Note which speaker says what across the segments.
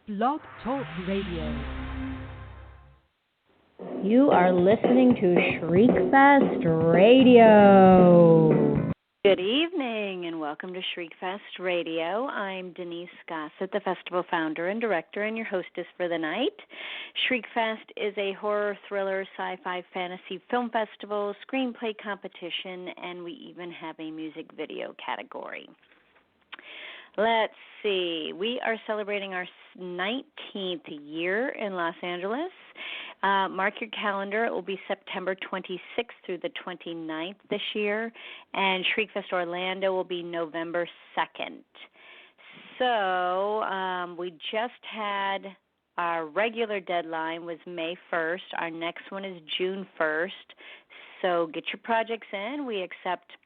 Speaker 1: Blog Talk Radio.
Speaker 2: You are listening to Shriekfest Radio.
Speaker 3: Good evening and welcome to Shriekfest Radio. I'm Denise Gossett, the festival founder and director and your hostess for the night. Shriekfest is a horror, thriller, sci-fi, fantasy film festival, screenplay competition, and we even have a music video category. Let's see. We are celebrating our 19th year in Los Angeles. Mark your calendar. It will be September 26th through the 29th this year, and Shriekfest Orlando will be November 2nd. So we just had our regular deadline was May 1st. Our next one is June 1st. So get your projects in. We accept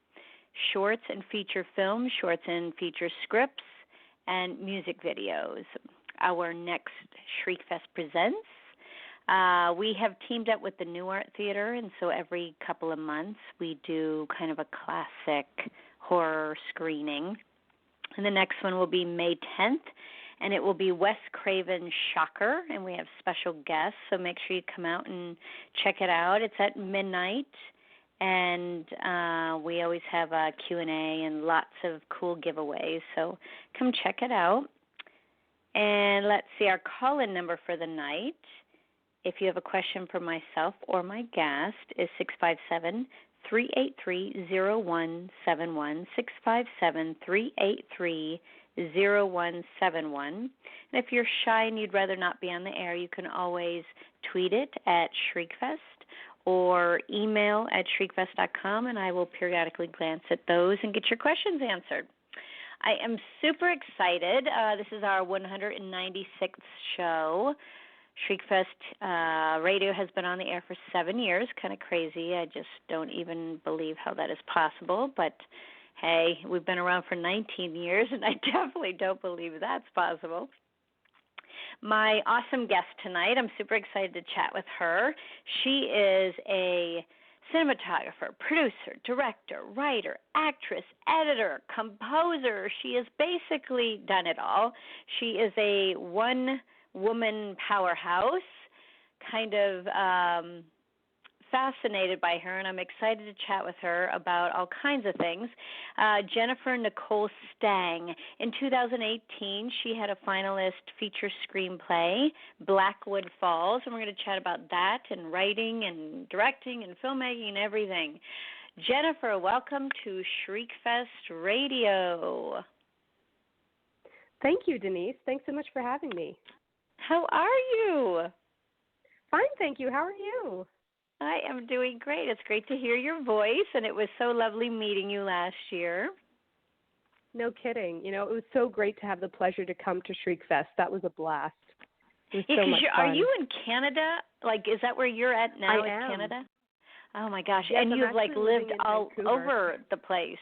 Speaker 3: shorts and feature films, shorts and feature scripts, and music videos. Our next Shriekfest Presents. We have teamed up with the New Art Theater, and so every couple of months we do kind of a classic horror screening. And the next one will be May 10th, and it will be Wes Craven's Shocker, and we have special guests, so make sure you come out and check it out. It's at midnight. And we always have a Q&A and lots of cool giveaways, so come check it out. And let's see, our call-in number for the night, if you have a question for myself or my guest, is 657-383-0171, 657-383-0171. And if you're shy and you'd rather not be on the air, you can always tweet it at Shriekfest, or email at shriekfest.com, and I will periodically glance at those and get your questions answered. I am super excited. This is our 196th show. Shriekfest Radio has been on the air for 7 years. Kind of crazy. I just don't even believe how that is possible. But, hey, we've been around for 19 years, and I definitely don't believe that's possible. My awesome guest tonight, I'm super excited to chat with her. She is a cinematographer, producer, director, writer, actress, editor, composer. She has basically done it all. She is a one-woman powerhouse, kind of fascinated by her, and I'm excited to chat with her about all kinds of things. Jennifer Nicole Stang. In 2018, she had a finalist feature screenplay, Blackwood Falls, and we're going to chat about that and writing and directing and filmmaking and everything. Jennifer, welcome to Shriekfest Radio.
Speaker 4: Thank you, Denise. Thanks so much for having me.
Speaker 3: How are you?
Speaker 4: Fine, thank you. How are you?
Speaker 3: I am doing great. It's great to hear your voice, and it was so lovely meeting you last year.
Speaker 4: No kidding. You know, it was so great to have the pleasure to come to Shriekfest. That was a blast. It was so much fun.
Speaker 3: Are you in Canada? Like, is that where you're at now?
Speaker 4: I am.
Speaker 3: Canada? Oh, my gosh.
Speaker 4: Yes,
Speaker 3: and
Speaker 4: I'm
Speaker 3: you've, like, lived all
Speaker 4: Vancouver.
Speaker 3: over the place.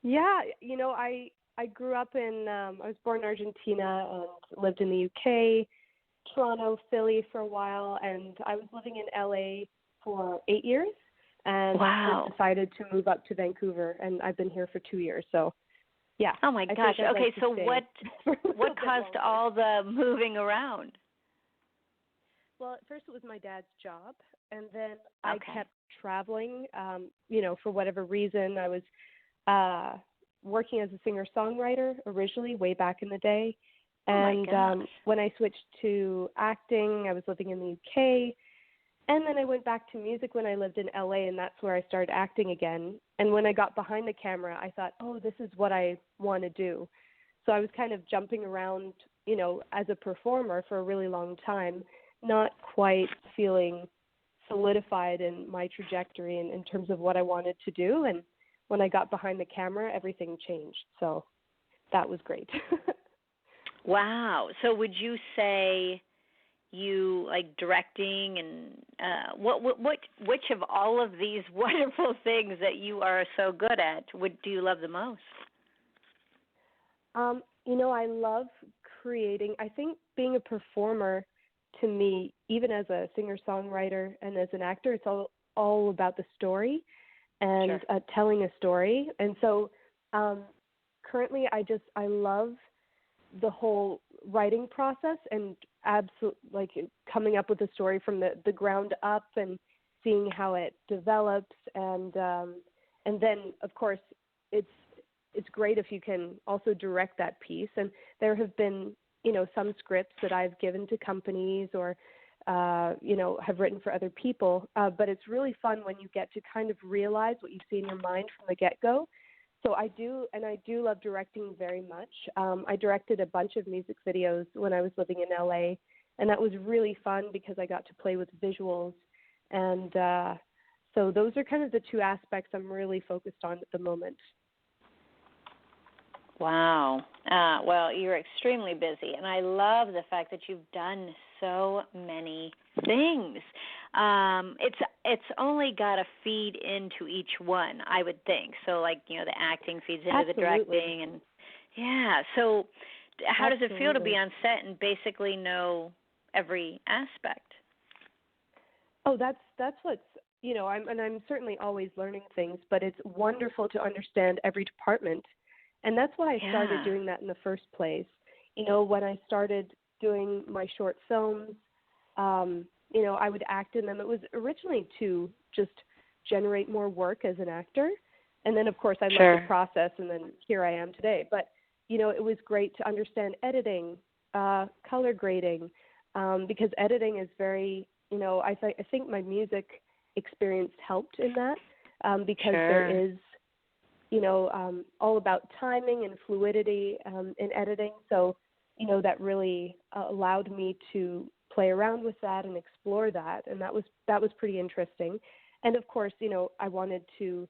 Speaker 4: Yeah. You know, I grew up in, I was born in Argentina and lived in the UK, Toronto, Philly for a while, and I was living in LA for 8 years, and
Speaker 3: wow.
Speaker 4: decided to move up to Vancouver, and I've been here for 2 years. So, yeah.
Speaker 3: Oh my gosh. Okay, so what caused
Speaker 4: longer.
Speaker 3: all the moving around?
Speaker 4: Well, at first it was my dad's job, and then I kept traveling. You know, for whatever reason, I was working as a singer-songwriter originally, way back in the day. And when I switched to acting, I was living in the UK. And then I went back to music when I lived in LA, and that's where I started acting again. And when I got behind the camera, I thought, oh, this is what I want to do. So I was kind of jumping around, you know, as a performer for a really long time, not quite feeling solidified in my trajectory in terms of what I wanted to do. And when I got behind the camera, everything changed. So that was great.
Speaker 3: Wow. So would you say you like directing and which of all of these wonderful things that you are so good at do you love the most?
Speaker 4: You know, I love creating. I think being a performer, to me, even as a singer-songwriter and as an actor, it's all about the story and telling a story. And so currently I love the whole writing process and coming up with a story from the ground up and seeing how it develops, and then of course it's great if you can also direct that piece. And there have been some scripts that I've given to companies or have written for other people, but it's really fun when you get to kind of realize what you see in your mind from the get-go. So I do love directing very much. I directed a bunch of music videos when I was living in LA, and that was really fun because I got to play with visuals. And so those are kind of the two aspects I'm really focused on at the moment.
Speaker 3: Wow. Well, you're extremely busy, and I love the fact that you've done so many things. It's only got to feed into each one, I would think. So, the acting feeds into
Speaker 4: Absolutely.
Speaker 3: the directing, and So, how does it feel to be on set and basically know every aspect?
Speaker 4: Oh, that's what's I'm certainly always learning things, but it's wonderful to understand every department. And that's why I started doing that in the first place. When I started doing my short films, I would act in them. It was originally to just generate more work as an actor. And then, of course, I loved the process, and then here I am today. But, it was great to understand editing, color grading, because editing is very, I think my music experience helped in that because there is all about timing and fluidity in editing. So, that really allowed me to play around with that and explore that. And that was pretty interesting. And of course, I wanted to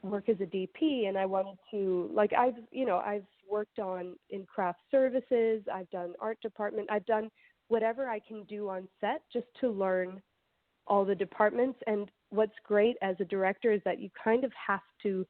Speaker 4: work as a DP, and I wanted to, I've worked in craft services, I've done art department, I've done whatever I can do on set just to learn all the departments. And what's great as a director is that you kind of have to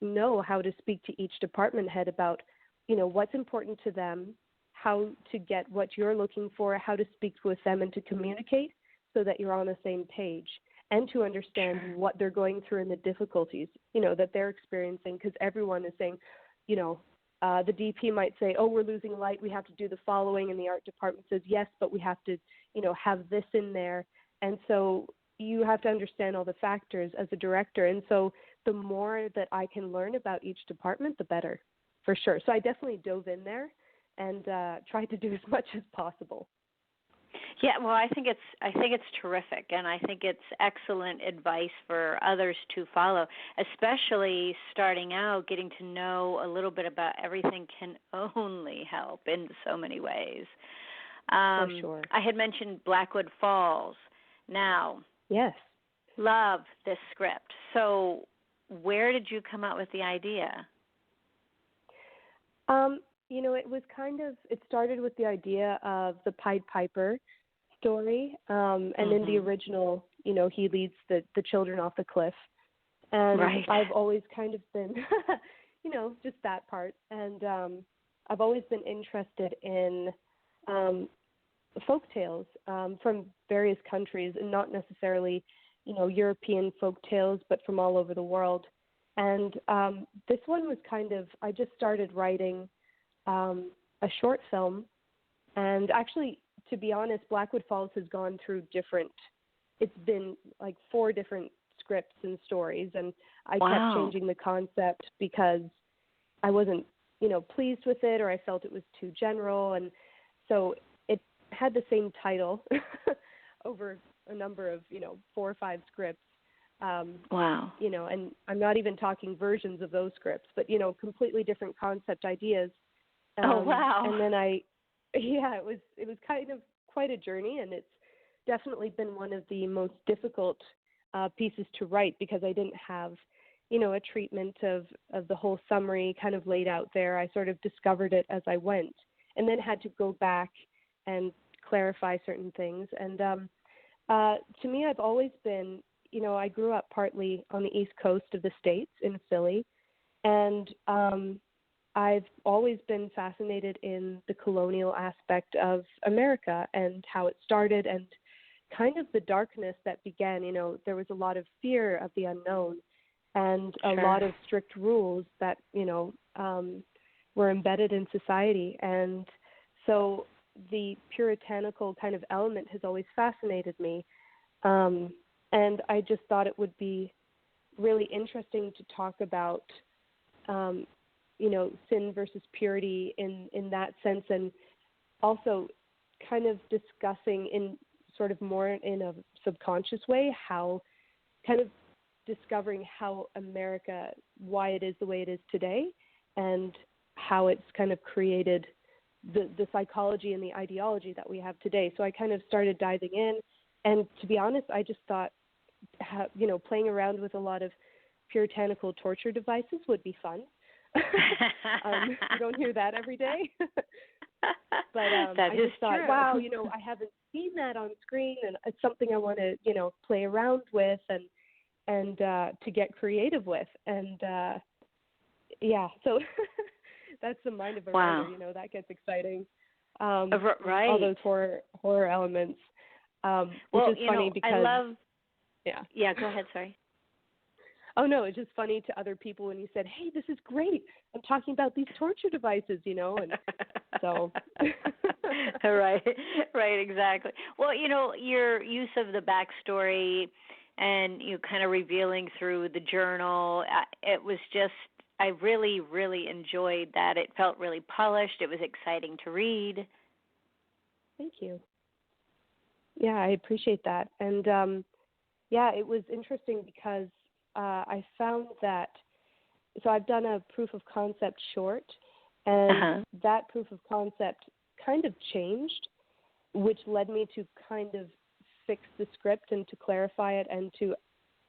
Speaker 4: know how to speak to each department head about, what's important to them, how to get what you're looking for, how to speak with them and to communicate so that you're on the same page, and to understand what they're going through and the difficulties, that they're experiencing, because everyone is saying, the DP might say, oh, we're losing light, we have to do the following, and the art department says, yes, but we have to, have this in there. And so you have to understand all the factors as a director. And so the more that I can learn about each department, the better, for sure. So I definitely dove in there and tried to do as much as possible.
Speaker 3: Yeah, well, I think it's terrific, and I think it's excellent advice for others to follow, especially starting out. Getting to know a little bit about everything can only help in so many ways.
Speaker 4: For sure.
Speaker 3: I had mentioned Blackwood Falls. Now,
Speaker 4: yes,
Speaker 3: love this script. So, where did you come up with the idea? It started with the idea of the Pied Piper story, and in the original, he leads the children off the cliff, and I've always kind of been, just that part, and I've always been interested in folk tales from various countries, and not necessarily, European folk tales, but from all over the world. And this one was I just started writing a short film, and actually, to be honest, Blackwood Falls has gone through it's been like 4 different scripts and stories, and I kept changing the concept because I wasn't, pleased with it, or I felt it was too general, and so it had the same title over a number of, 4 or 5 scripts. And I'm not even talking versions of those scripts, but, completely different concept ideas. And then it was kind of quite a journey, and it's definitely been one of the most difficult pieces to write because I didn't have, a treatment of the whole summary kind of laid out there. I sort of discovered it as I went, and then had to go back and clarify certain things. And to me, I've always been, I grew up partly on the East Coast of the States in Philly, and I've always been fascinated in the colonial aspect of America and how it started and kind of the darkness that began. There was a lot of fear of the unknown and a lot of strict rules that,
Speaker 4: were embedded in society. And so the puritanical kind of element has always fascinated me. And I just thought it would be really interesting to talk about, sin versus purity in that sense, and also kind of discussing in sort of more in a subconscious way how kind of discovering how America, why it is the way it is today, and how it's kind of created the psychology and the ideology that we have today. So I kind of started diving in, and to be honest, I just thought, playing around with a lot of puritanical torture devices would be fun. You don't hear that every day. But I just thought, wow, I haven't seen that on screen, and it's something I want to, play around with and to get creative with. And so that's the mind of a writer, that gets exciting.
Speaker 3: Right.
Speaker 4: All those horror elements. Which is funny because
Speaker 3: I love.
Speaker 4: Yeah.
Speaker 3: Yeah. Go ahead. Sorry.
Speaker 4: Oh no, it's just funny to other people when you said, "Hey, this is great. I'm talking about these torture devices," and so.
Speaker 3: Right. Exactly. Well, your use of the backstory and you kind of revealing through the journal, it was just. I really, really enjoyed that. It felt really polished. It was exciting to read.
Speaker 4: Thank you. Yeah, I appreciate that. And, it was interesting because I found that, so I've done a proof of concept short, and that proof of concept kind of changed, which led me to kind of fix the script and to clarify it and to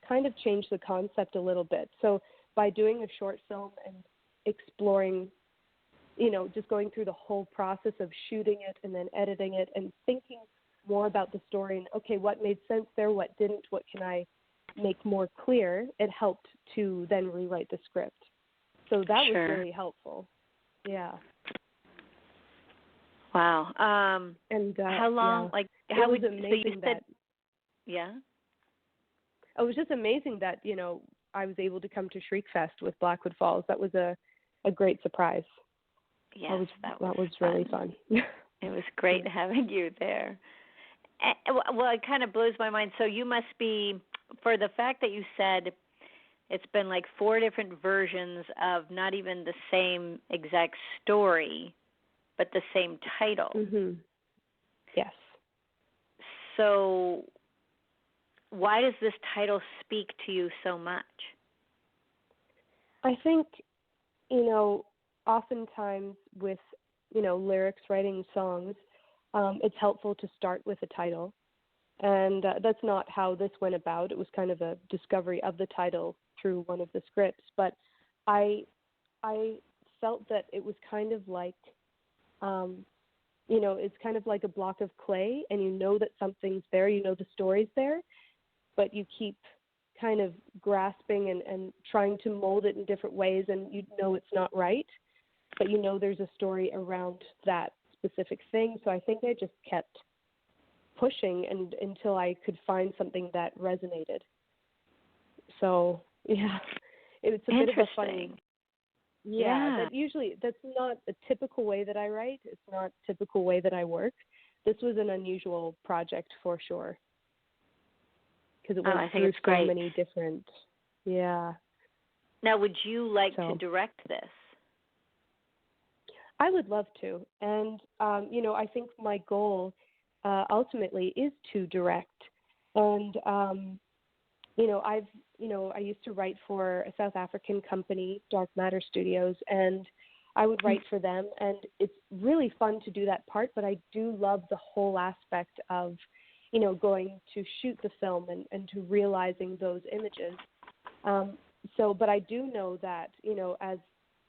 Speaker 4: kind of change the concept a little bit. So by doing a short film and exploring, just going through the whole process of shooting it and then editing it and thinking more about the story and, okay, what made sense there, what didn't, what can I make more clear, it helped to then rewrite the script. So that was really helpful. Yeah.
Speaker 3: Wow.
Speaker 4: And
Speaker 3: how long, how
Speaker 4: it was
Speaker 3: would,
Speaker 4: amazing
Speaker 3: so you said, yeah?
Speaker 4: It was just amazing that, I was able to come to Shriekfest with Blackwood Falls. That was a great surprise.
Speaker 3: Yes,
Speaker 4: that was really fun.
Speaker 3: It was great having you there. Well, it kind of blows my mind. So you must be, for the fact that you said it's been like 4 different versions of not even the same exact story, but the same title.
Speaker 4: Mm-hmm. Yes.
Speaker 3: So why does this title speak to you so much?
Speaker 4: I think, oftentimes with, lyrics, writing songs, it's helpful to start with a title. And that's not how this went about. It was kind of a discovery of the title through one of the scripts. But I felt that it was kind of like, it's kind of like a block of clay, and you know that something's there, the story's there, but you keep kind of grasping and trying to mold it in different ways, and it's not right, but there's a story around that specific thing. So I think I just kept pushing until I could find something that resonated. So, yeah, it's a bit of a funny. Yeah. That's not a typical way that I write. It's not a typical way that I work. This was an unusual project for sure. Because it went through so many different, Now,
Speaker 3: would you like to direct this?
Speaker 4: I would love to. And, I think my goal ultimately is to direct. And, I used to write for a South African company, Dark Matter Studios, and I would write for them. And it's really fun to do that part, but I do love the whole aspect of, going to shoot the film and to realizing those images. But I do know that, as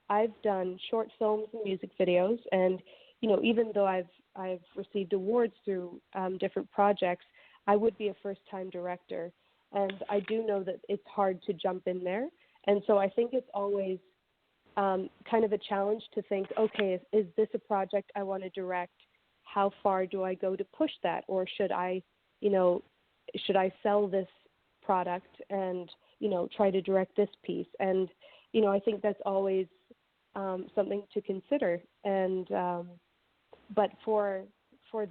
Speaker 4: I've done short films and music videos, and, even though I've received awards through different projects, I would be a first-time director. And I do know that it's hard to jump in there. And so I think it's always kind of a challenge to think, okay, is this a project I want to direct? How far do I go to push that? Or should I sell this product and, try to direct this piece? And, I think that's always something to consider. And but for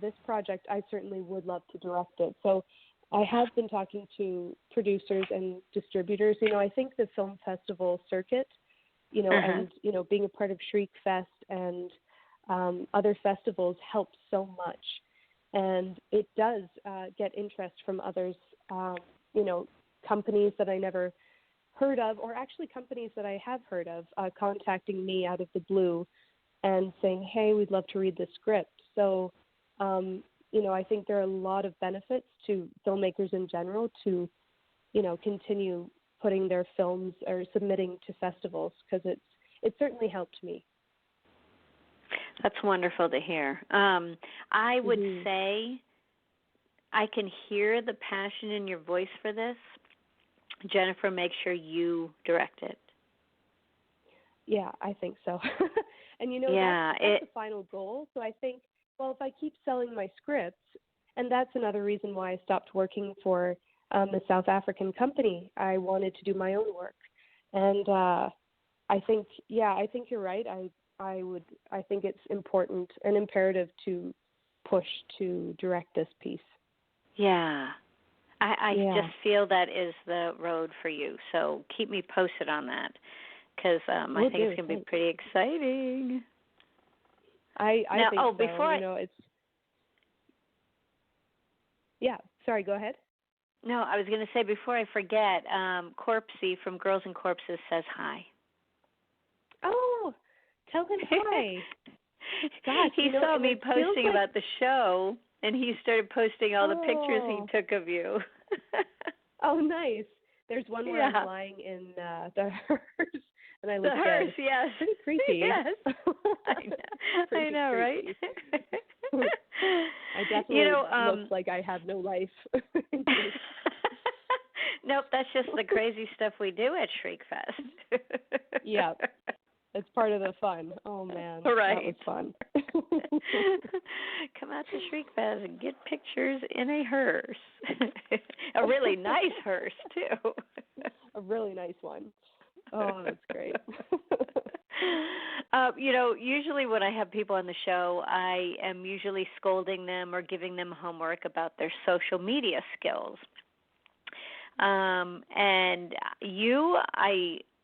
Speaker 4: this project, I certainly would love to direct it. So I have been talking to producers and distributors. I think the film festival circuit, and, being a part of Shriekfest and other festivals helps so much. And it does get interest from others, companies that I never heard of, or actually companies that I have heard of, contacting me out of the blue and saying, hey, we'd love to read the script. So, I think there are a lot of benefits to filmmakers in general to, continue putting their films or submitting to festivals, because it certainly helped me.
Speaker 3: That's wonderful to hear. I would say I can hear the passion in your voice for this. Jennifer, make sure you direct it.
Speaker 4: Yeah, I think so. And that's the final goal. So I think, well, if I keep selling my scripts, and that's another reason why I stopped working for the South African company. I wanted to do my own work. And I think you're right. I think it's important and imperative to push to direct this piece.
Speaker 3: Yeah. I just feel that is the road for you. So keep me posted on that, because I think it's going to be pretty exciting.
Speaker 4: I think so.
Speaker 3: Before
Speaker 4: it's... Yeah, sorry, go ahead.
Speaker 3: No, I was going to say, before I forget, Corpsey from Girls and Corpses says hi.
Speaker 4: Oh, tell him hi. Gosh,
Speaker 3: he saw me posting about the show, and he started posting all the pictures he took of you.
Speaker 4: Oh, nice. There's one where I'm lying in the hearse, and I look
Speaker 3: the hearse,
Speaker 4: dead.
Speaker 3: yes.
Speaker 4: Pretty creepy.
Speaker 3: Yes. I know, right?
Speaker 4: I definitely look like I have no life.
Speaker 3: Nope, that's just the crazy stuff we do at Shriekfest.
Speaker 4: Yeah, it's part of the fun. Oh, man.
Speaker 3: Right.
Speaker 4: That was fun.
Speaker 3: Come out to Shriekfest and get pictures in a hearse. A really nice hearse, too.
Speaker 4: A really nice one. Oh, that's great.
Speaker 3: Usually when I have people on the show, I am usually scolding them or giving them homework about their social media skills. And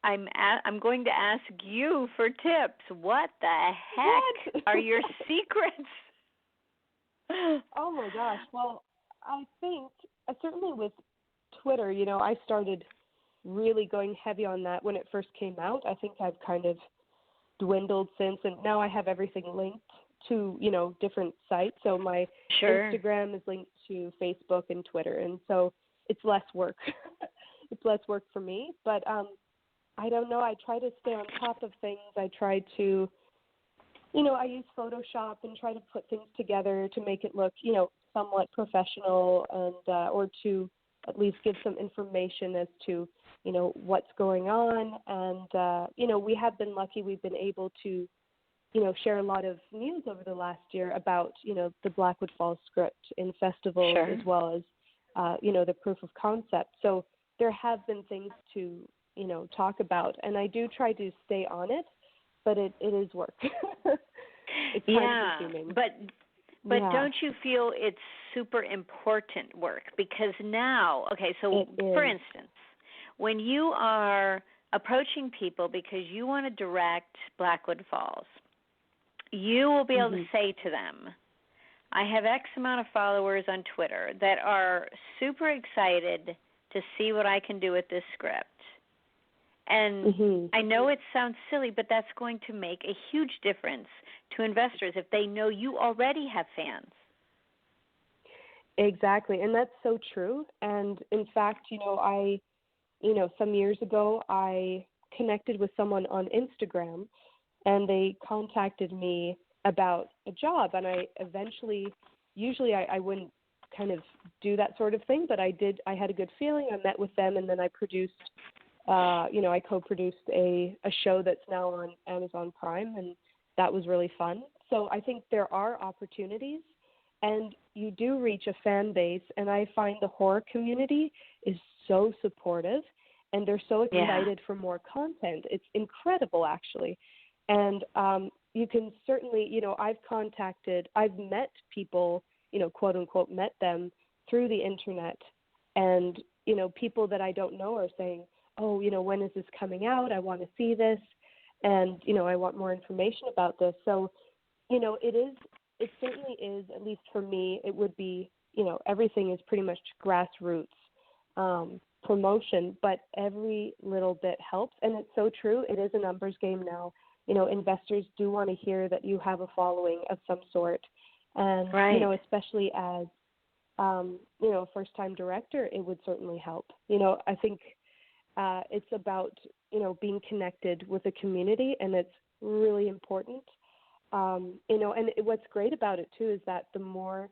Speaker 3: I'm going to ask you for tips. What the heck are your secrets?
Speaker 4: Oh my gosh. Well, I think certainly with Twitter, I started really going heavy on that when it first came out. I think I've kind of dwindled since, and now I have everything linked to, different sites. So my Instagram is linked to Facebook and Twitter, and so it's less work. It's less work for me, but I don't know. I try to stay on top of things. I try to, I use Photoshop and try to put things together to make it look, somewhat professional, and or to at least give some information as to, what's going on. And, we have been lucky. We've been able to, share a lot of news over the last year about, the Blackwood Falls script in festivals, as well as, the proof of concept. So there have been things to, talk about. And I do try to stay on it, but it is work. It's time consuming.
Speaker 3: But don't you feel it's super important work? Because now, for instance, when you are approaching people because you want to direct Blackwood Falls, you will be able to say to them, I have X amount of followers on Twitter that are super excited to see what I can do with this script. And I know it sounds silly, but that's going to make a huge difference to investors if they know you already have fans.
Speaker 4: Exactly, and that's so true. And in fact, some years ago, I connected with someone on Instagram, and they contacted me about a job. And I usually I wouldn't kind of do that sort of thing, but I did. I had a good feeling. I met with them, and then I produced, I co-produced a show that's now on Amazon Prime, and that was really fun. So I think there are opportunities, and you do reach a fan base, and I find the horror community is so supportive, and they're so excited for more content. It's incredible, actually. And you can certainly, I've met people, quote unquote, met them through the internet. And, people that I don't know are saying, oh, when is this coming out? I want to see this. And, I want more information about this. So, it certainly is, at least for me, it would be, everything is pretty much grassroots promotion, but every little bit helps. And it's so true. It is a numbers game now. Investors do want to hear that you have a following of some sort. And, especially as, a first-time director, it would certainly help. I think it's about, being connected with a community, and it's really important. And what's great about it, too, is that the more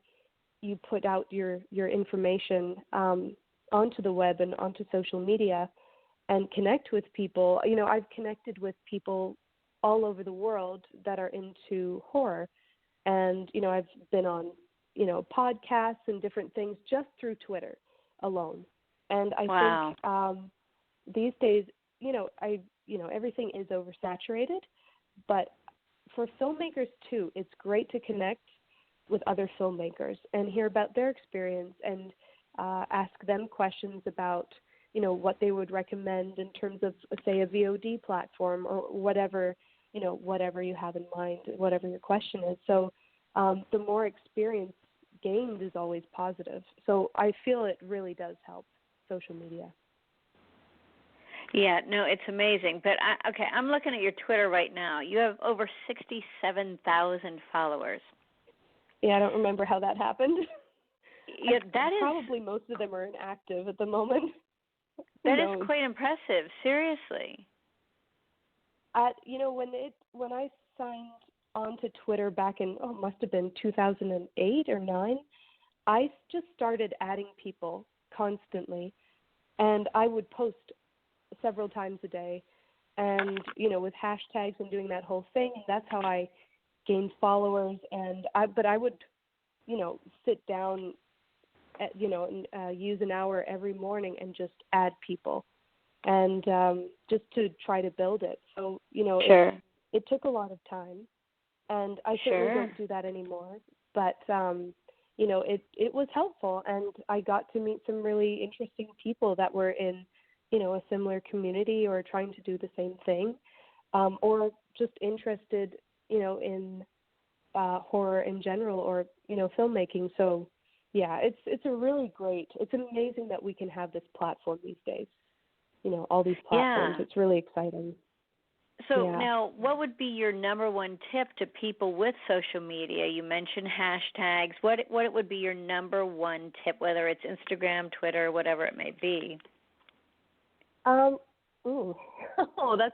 Speaker 4: you put out your information onto the web and onto social media and connect with people, I've connected with people all over the world that are into horror. And, I've been on, podcasts and different things just through Twitter alone. And I think these days, everything is oversaturated, but for filmmakers too, it's great to connect with other filmmakers and hear about their experience and ask them questions about, what they would recommend in terms of, say, a VOD platform or whatever, whatever you have in mind, whatever your question is. So the more experience gained is always positive. So I feel it really does help, social media.
Speaker 3: Yeah, no, it's amazing. But, I'm looking at your Twitter right now. You have over 67,000 followers.
Speaker 4: Yeah, I don't remember how that happened.
Speaker 3: Yeah,
Speaker 4: probably most of them are inactive at the moment.
Speaker 3: That is quite impressive, seriously.
Speaker 4: When I signed on to Twitter back in, it must have been 2008 or 9, I just started adding people constantly, and I would post several times a day, and with hashtags and doing that whole thing. That's how I gained followers. And I would sit down and use an hour every morning and just add people, and just to try to build it. So it took a lot of time, and I certainly don't do that anymore, but it was helpful, and I got to meet some really interesting people that were in a similar community or trying to do the same thing, or just interested, in horror in general or, filmmaking. So, yeah, it's amazing that we can have this platform these days, all these platforms. Yeah. It's really exciting.
Speaker 3: So now, what would be your number one tip to people with social media? You mentioned hashtags. What would be your number one tip, whether it's Instagram, Twitter, whatever it may be?
Speaker 4: That's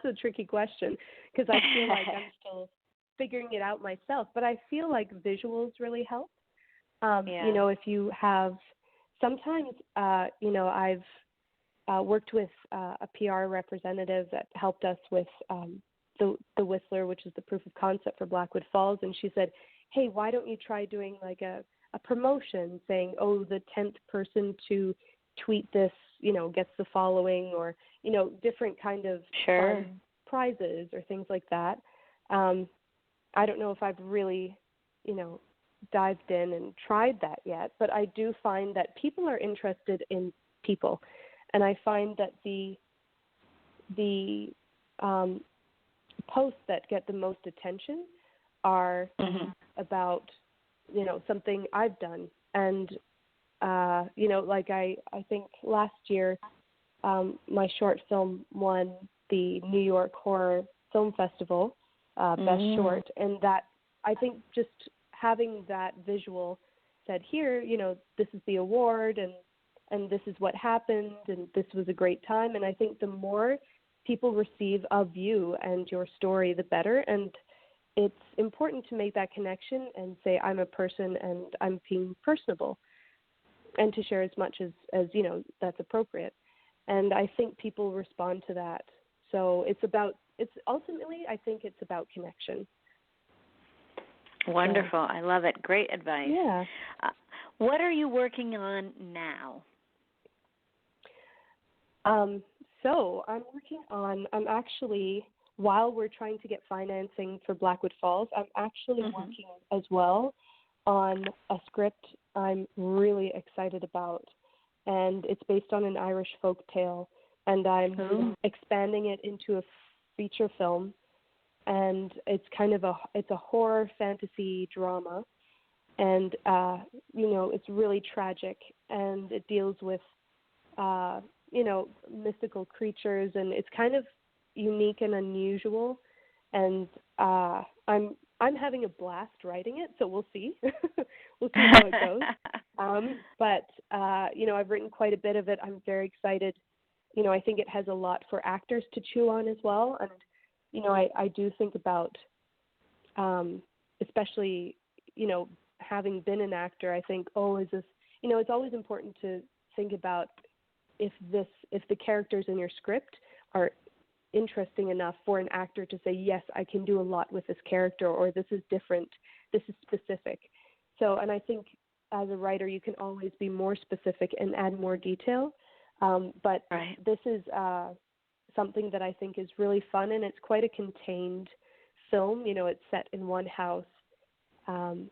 Speaker 4: a tricky question, because I feel like I'm still figuring it out myself. But I feel like visuals really help. If you have, sometimes, I've worked with a PR representative that helped us with the Whistler, which is the proof of concept for Blackwood Falls, and she said, hey, why don't you try doing like a promotion saying, the 10th person to tweet this, gets the following, or, different kind of prizes or things like that. I don't know if I've really, dived in and tried that yet, but I do find that people are interested in people. And I find that the posts that get the most attention are about, something I've done. And, I think last year, my short film won the New York Horror Film Festival, Best Short. And that, I think just having that visual said, here, this is the award, and this is what happened, and this was a great time. And I think the more people receive of you and your story, the better. And it's important to make that connection and say, I'm a person and I'm being personable, and to share as much as that's appropriate. And I think people respond to that. So ultimately, I think it's about connection.
Speaker 3: Wonderful. I love it. Great advice.
Speaker 4: Yeah.
Speaker 3: What are you working on now? So
Speaker 4: I'm actually while we're trying to get financing for Blackwood Falls, I'm actually working as well on a script I'm really excited about, and it's based on an Irish folk tale, and I'm expanding it into a feature film, and it's kind of a horror fantasy drama, and it's really tragic, and it deals with mystical creatures, and it's kind of unique and unusual, and I'm having a blast writing it, so we'll see. We'll see how it goes. But I've written quite a bit of it. I'm very excited. I think it has a lot for actors to chew on as well. And, I do think about, especially, having been an actor, I think, is this, it's always important to think about if the characters in your script are interesting enough for an actor to say, yes, I can do a lot with this character, or this is different, this is specific. So, and I think as a writer, you can always be more specific and add more detail. But this is something that I think is really fun, and it's quite a contained film. It's set in one house, 2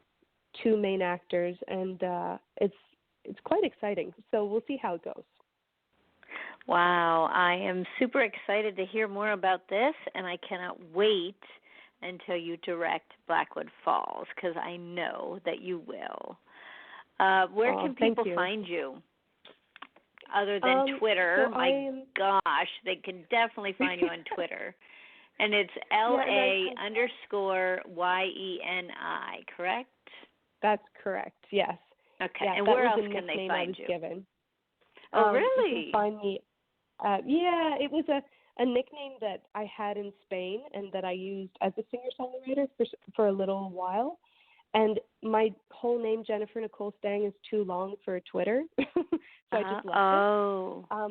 Speaker 4: main actors, and it's quite exciting. So we'll see how it goes.
Speaker 3: Wow, I am super excited to hear more about this, and I cannot wait until you direct Blackwood Falls, because I know that you will. Where can people find you? Other than Twitter, gosh, they can definitely find you on Twitter. And it's LA_YENI, correct?
Speaker 4: That's correct, yes.
Speaker 3: Okay,
Speaker 4: yeah,
Speaker 3: and where else can they find you?
Speaker 4: Given.
Speaker 3: Oh, really?
Speaker 4: You can find me. It was a nickname that I had in Spain and that I used as a singer-songwriter for a little while. And my whole name, Jennifer Nicole Stang, is too long for Twitter, so I just left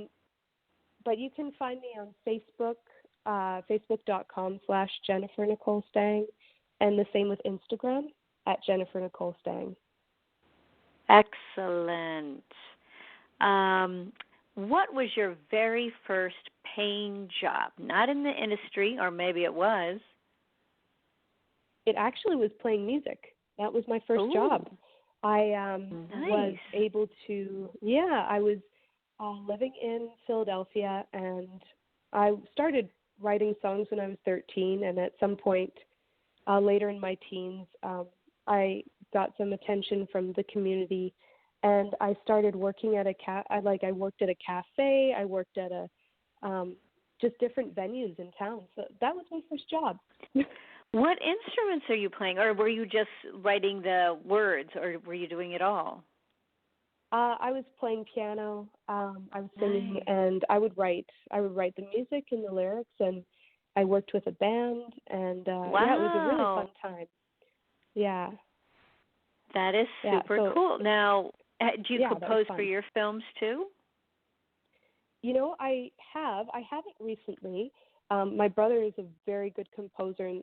Speaker 4: it. But you can find me on Facebook, facebook.com/Jennifer Nicole Stang, and the same with Instagram at Jennifer Nicole Stang.
Speaker 3: Excellent. What was your very first paying job? Not in the industry, or maybe it was.
Speaker 4: It actually was playing music. That was my first job. I was able to, I was living in Philadelphia, and I started writing songs when I was 13, and at some point later in my teens, I got some attention from the community, and I started working at I worked at a cafe. I worked at just different venues in town. So that was my first job.
Speaker 3: What instruments are you playing, or were you just writing the words, or were you doing it all?
Speaker 4: I was playing piano. I was singing, and I would write the music and the lyrics, and I worked with a band, and it was a really fun time. Yeah.
Speaker 3: That is super cool. Now, do you compose for your films too?
Speaker 4: I haven't recently. My brother is a very good composer, and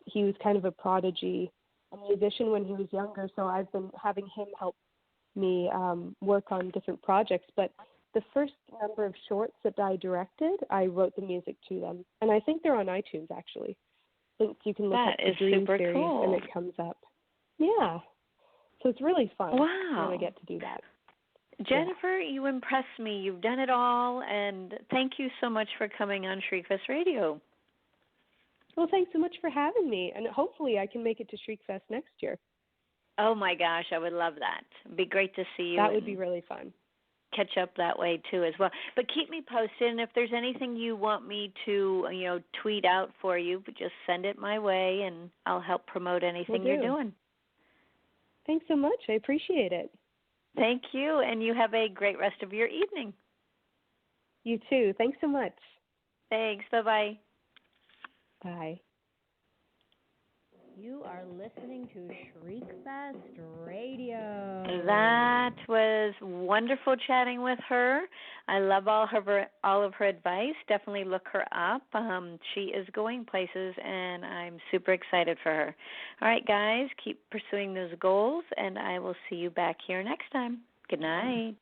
Speaker 4: he was kind of a prodigy, a musician when he was younger, so I've been having him help me work on different projects. But the first number of shorts that I directed, I wrote the music to them, and I think they're on iTunes, actually. I think you can look up the Dream Series, cool. And it comes up. Yeah. So it's really fun when I get to do that.
Speaker 3: Jennifer, you impress me. You've done it all, and thank you so much for coming on Shriekfest Radio.
Speaker 4: Well, thanks so much for having me, and hopefully I can make it to Shriekfest next year.
Speaker 3: Oh, my gosh, I would love that. It'd be great to see you.
Speaker 4: That would be really fun.
Speaker 3: Catch up that way, too, as well. But keep me posted, and if there's anything you want me to, tweet out for you, just send it my way, and I'll help promote anything you're doing.
Speaker 4: Thanks so much. I appreciate it.
Speaker 3: Thank you, and you have a great rest of your evening.
Speaker 4: You too. Thanks so much.
Speaker 3: Thanks. Bye-bye.
Speaker 4: Bye.
Speaker 2: You are listening to Shriekfest Radio.
Speaker 3: That was wonderful chatting with her. I love all of her advice. Definitely look her up. She is going places, and I'm super excited for her. All right, guys, keep pursuing those goals, and I will see you back here next time. Good night.